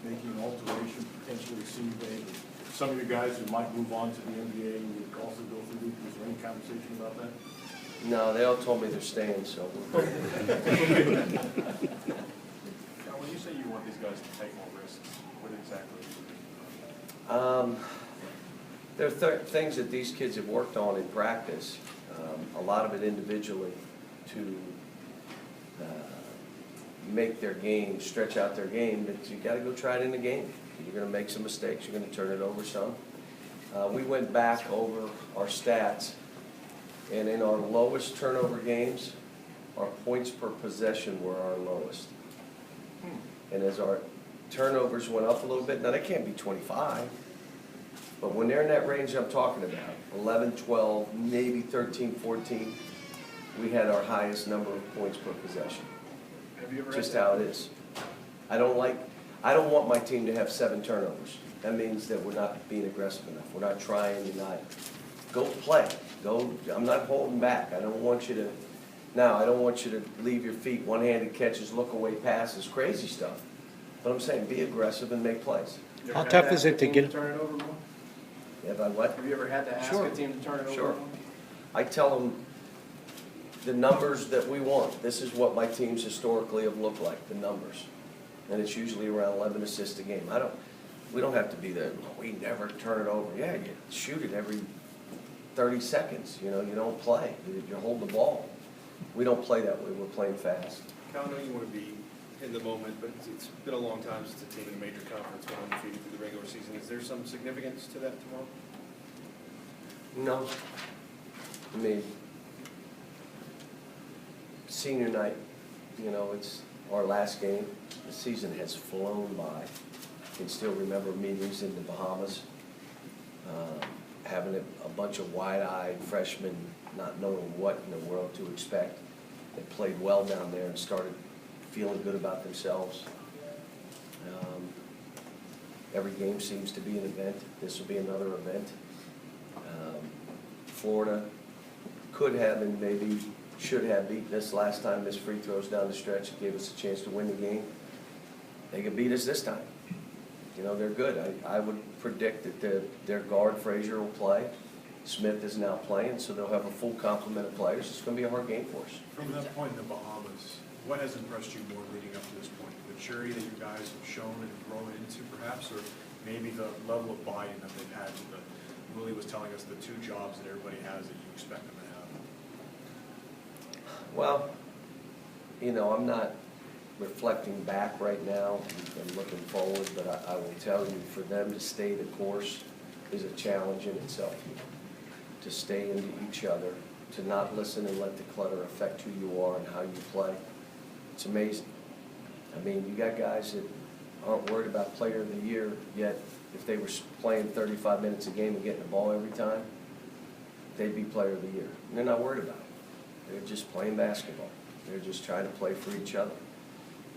making an alteration, potentially seeing maybe some of your guys who might move on to the NBA would also go through? Was there any conversation about that? No, they all told me they're staying, so. Now, when you say you want these guys to take more risks, what exactly are you doing? There are things that these kids have worked on in practice, a lot of it individually, to make their game, stretch out their game, but you gotta go try it in the game. You're gonna make some mistakes, you're gonna turn it over some. We went back over our stats, and in our lowest turnover games, our points per possession were our lowest. And as our turnovers went up a little bit, now they can't be 25, but when they're in that range I'm talking about, 11, 12, maybe 13, 14, we had our highest number of points per possession. Have you ever Just had how it is. I don't want my team to have 7 turnovers. That means that we're not being aggressive enough. We're not trying, go play. I'm not holding back. I don't want you to leave your feet, one-handed catches, look away passes, crazy stuff. But I'm saying be aggressive and make plays. You How ever tough had is to it ask to a team get- turn it over more? Have I what? Have you ever had to ask Sure. a team to turn it over Sure. more? I tell them the numbers that we want. This is what my teams historically have looked like, the numbers. And it's usually around 11 assists a game. We don't have to be there. We never turn it over. Yeah, you shoot it every 30 seconds. You don't play. You hold the ball. We don't play that way. We're playing fast. Cal, I know you want to be in the moment, but it's been a long time since a team in a major conference went undefeated through the regular season. Is there some significance to that tomorrow? No. I mean, senior night, it's our last game. The season has flown by. I can still remember meetings in the Bahamas, having a bunch of wide-eyed freshmen not knowing what in the world to expect. They played well down there and started feeling good about themselves. Every game seems to be an event. This will be another event. Florida could have and maybe should have beaten us last time. Missed free throws down the stretch. It gave us a chance to win the game. They could beat us this time. They're good. I would predict that their guard, Frazier, will play. Smith is now playing, so they'll have a full complement of players. It's going to be a hard game for us. From that point in the Bahamas, what has impressed you more leading up to this point? The maturity that you guys have shown and grown into, perhaps, or maybe the level of buy-in that they've had to Willie was telling us the 2 jobs that everybody has that you expect them to have? Well, I'm not reflecting back right now and looking forward, but I will tell you, for them to stay the course is a challenge in itself. To stay into each other, to not listen and let the clutter affect who you are and how you play. It's amazing. I mean, you got guys that aren't worried about player of the year, yet if they were playing 35 minutes a game and getting the ball every time, they'd be player of the year. And they're not worried about it. They're just playing basketball. They're just trying to play for each other.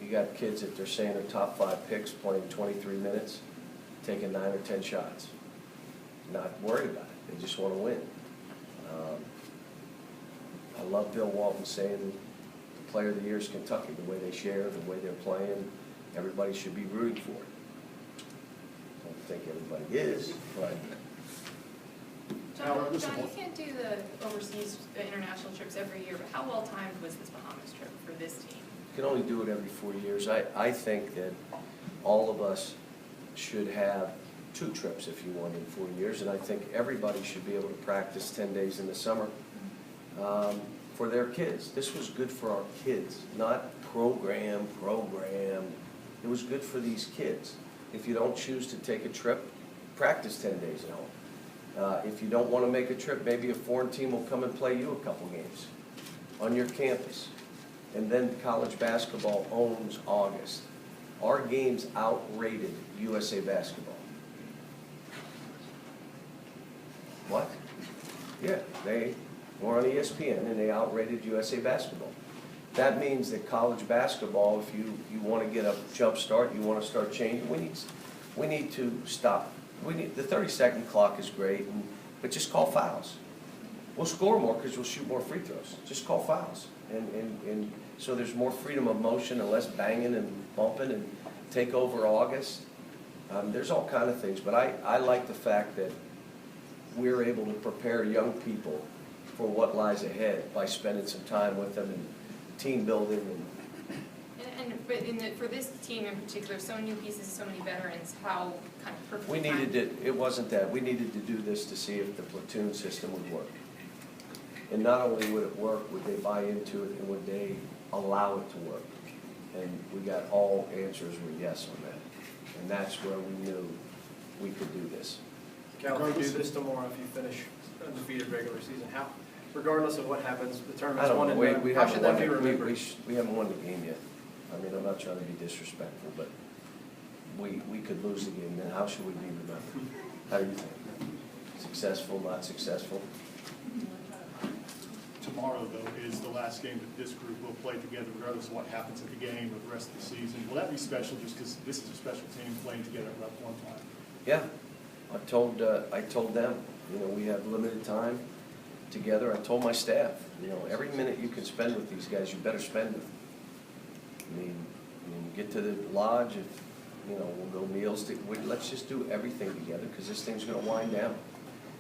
You got kids that they're saying are top 5 picks playing 23 minutes, taking 9 or 10 shots. Not worried about it. They just want to win. I love Bill Walton saying the player of the year is Kentucky, the way they share, the way they're playing. Everybody should be rooting for it. I don't think everybody is, but John, you can't do the overseas international trips every year, but how well timed was this Bahamas trip for this team? you can only do it every 4 years. I think that all of us should have 2 trips if you want in 4 years, and I think everybody should be able to practice 10 days in the summer for their kids. This was good for our kids, not program. It was good for these kids. If you don't choose to take a trip, practice 10 days at home. If you don't want to make a trip, maybe a foreign team will come and play you a couple games on your campus. And then college basketball owns August. Our games outrated USA Basketball. What? Yeah, they were on ESPN and they outrated USA Basketball. That means that college basketball, if you want to get a jump start, you want to start changing, we need to stop. The 30-second clock is great, but just call fouls. We'll score more because we'll shoot more free throws. Just call fouls. And so there's more freedom of motion and less banging and bumping and take over August. There's all kind of things, but I like the fact that we're able to prepare young people for what lies ahead by spending some time with them and team building and For this team in particular, so many new pieces, so many veterans, how kind of perfect. we needed it wasn't that, we needed to do this to see if the platoon system would work. And not only would it work, would they buy into it, and would they allow it to work? And we got all answers were yes on that. And that's where we knew we could do this. Cal, if you do this tomorrow, if you finish undefeated regular season, how, regardless of what happens, the I tournament's don't won know, and done, we how haven't should that won, be remembered? we haven't won the game yet. I mean, I'm not trying to be disrespectful, but we could lose the game, then how should we be remembered? How do you think? Successful, not successful? Tomorrow, though, is the last game that this group will play together, regardless of what happens at the game or the rest of the season. Will that be special, just because this is a special team playing together at Rupp one time? Yeah, I told them, you know, we have limited time together. I told my staff, you know, every minute you can spend with these guys, you better spend with them. I mean, get to the lodge, if, you know, we'll go meals, let's just do everything together, because this thing's gonna wind down.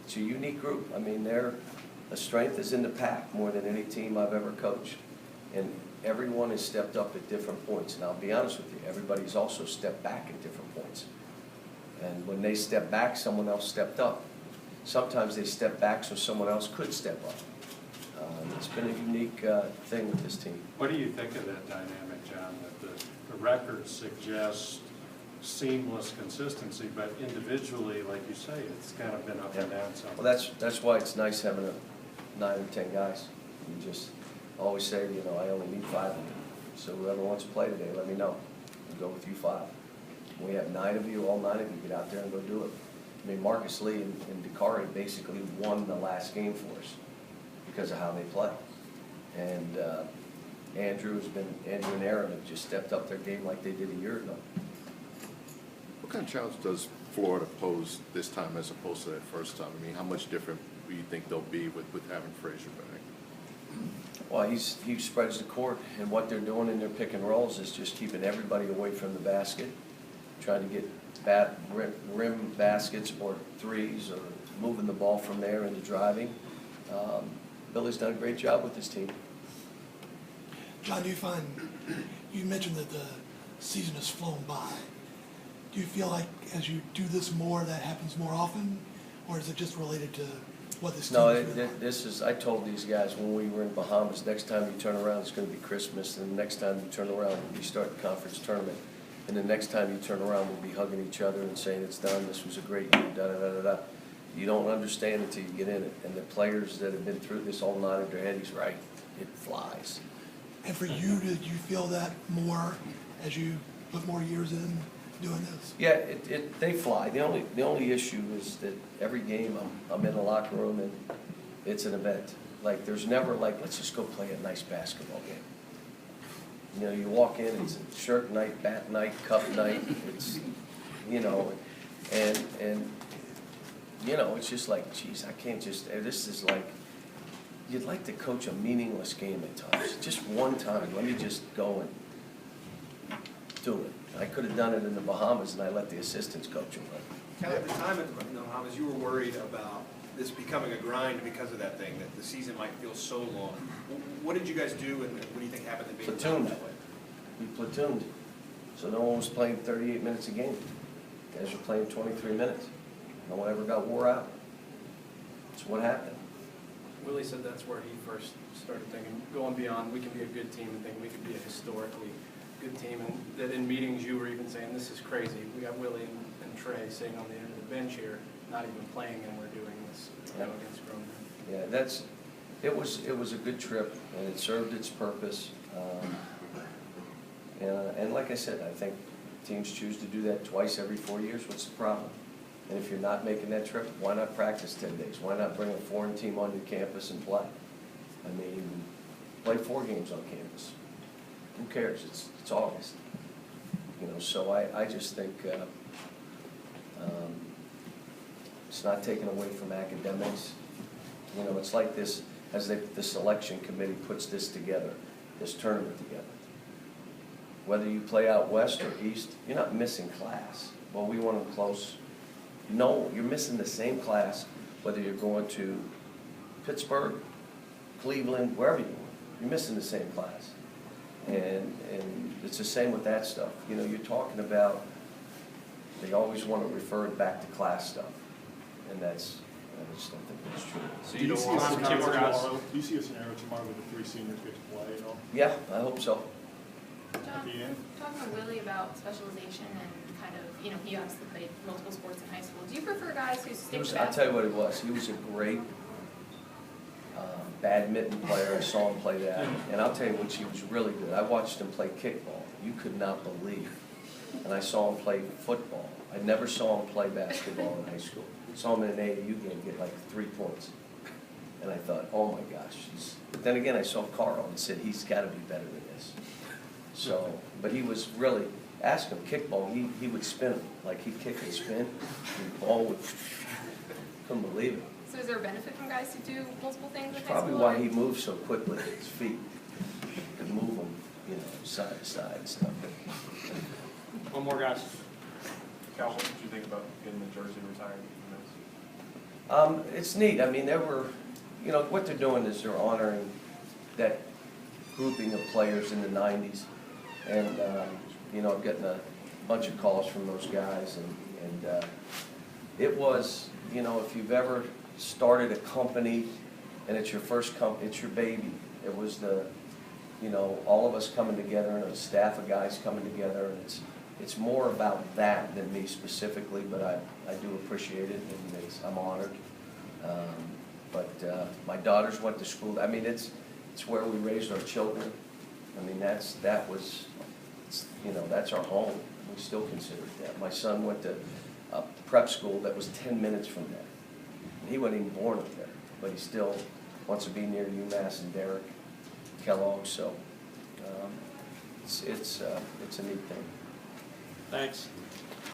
It's a unique group. I mean, their strength is in the pack more than any team I've ever coached. And everyone has stepped up at different points. And I'll be honest with you, everybody's also stepped back at different points. And when they stepped back, someone else stepped up. Sometimes they step back so someone else could step up. It's been a unique thing with this team. What do you think of that dynamic, John, that the records suggest seamless consistency, but individually, like you say, it's kind of been up and down some? Well, that's why it's nice having 9 or 10 guys. You just always say, you know, I only need 5 of you. So whoever wants to play today, let me know. I'll go with you 5. We have 9 of you, all 9 of you, get out there and go do it. I mean, Marcus Lee and Dakari basically won the last game for us because of how they play. And Andrew and Aaron have just stepped up their game like they did a year ago. What kind of challenge does Florida pose this time as opposed to that first time? I mean, how much different do you think they'll be with having Frazier back? Well, he spreads the court, and what they're doing in their pick and rolls is just keeping everybody away from the basket, trying to get rim baskets or threes, or moving the ball from there into driving. Billy's done a great job with this team. John, do you find, you mentioned that the season has flown by. Do you feel like as you do this more, that happens more often? Or is it just related to what this team No, is really like? this is, I told these guys when we were in Bahamas, next time you turn around, it's going to be Christmas, and the next time you turn around, we'll be starting the conference tournament. And the next time you turn around, we'll be hugging each other and saying it's done, this was a great year, da-da-da-da-da. You don't understand until you get in it. And the players that have been through this all nodded their head, he's right, it flies. And for you, did you feel that more as you put more years in doing this? Yeah, they fly. The only issue is that every game I'm in a locker room and it's an event. Like, there's never like, let's just go play a nice basketball game. You know, you walk in, it's a shirt night, bat night, cup night, it's, you know, and you know, it's just like, geez, I can't just, this is like, you'd like to coach a meaningless game at times. Just one time, let me just go and do it. I could have done it in the Bahamas, and I let the assistants coach them. Cal, at the time in the Bahamas, you were worried about this becoming a grind because of that thing, that the season might feel so long. What did you guys do, and what do you think happened that made it Platooned. that way? We platooned, so no one was playing 38 minutes a game. Guys were playing 23 minutes. No one ever got wore out. That's what happened. Willie said that's where he first started thinking, going beyond, we can be a good team, and thinking we could be a historically good team. And that in meetings you were even saying, this is crazy. We got Willie and Trey sitting on the end of the bench here, not even playing, and we're doing this, you know, against grown men. Yeah, it was a good trip, and it served its purpose. And like I said, I think teams choose to do that twice every 4 years. What's the problem? And if you're not making that trip, why not practice 10 days? Why not bring a foreign team onto campus and play? I mean, play 4 games on campus. Who cares? It's August. You know, so I just think it's not taken away from academics. You know, it's like this, as the selection committee puts this together, this tournament together. Whether you play out west or east, you're not missing class. well, we want them close. No, you're missing the same class, whether you're going to Pittsburgh, Cleveland, wherever you want. You're missing the same class. And it's the same with that stuff. You know, you're talking about, they always want to refer it back to class stuff. And I just don't think that's true. So Do you you don't see a want scenario two more guys? tomorrow, do you see a scenario tomorrow where the 3 seniors get to play at all Yeah, I hope so. at John, the end? talking to Willie about specialization and kind of, you know, he obviously played multiple sports in high school. Do you prefer guys who stick to I'll that? tell you what it was. He was a great badminton player. I saw him play that. And I'll tell you what, he was really good. I watched him play kickball. You could not believe. And I saw him play football. I never saw him play basketball in high school. Saw him in an AAU game get like 3 points. And I thought, oh my gosh. But then again, I saw Carl and said, he's got to be better than this. So, but he was really, ask him, kickball, he would spin him. Like he'd kick and spin, and the ball would, couldn't believe it. So is there a benefit from guys who do multiple things in That's high probably school? why he moves so quickly with his feet. He could move them, you know, side to side and stuff. One more, guys. Cal, what did you think about getting the jersey retired? It's neat. I mean, there were, you know, what they're doing is they're honoring that grouping of players in the 90s. And, you know, I'm getting a bunch of calls from those guys. And it was, you know, if you've ever started a company and it's your first company, it's your baby. It was the, you know, all of us coming together and a staff of guys coming together. And it's more about that than me specifically, but I do appreciate it, and I'm honored. But my daughters went to school. I mean, it's where we raised our children. I mean, you know, that's our home. We still consider it that. My son went to a prep school that was 10 minutes from there. He wasn't even born up there, but he still wants to be near UMass and Derek Kellogg. So it's a neat thing. Thanks.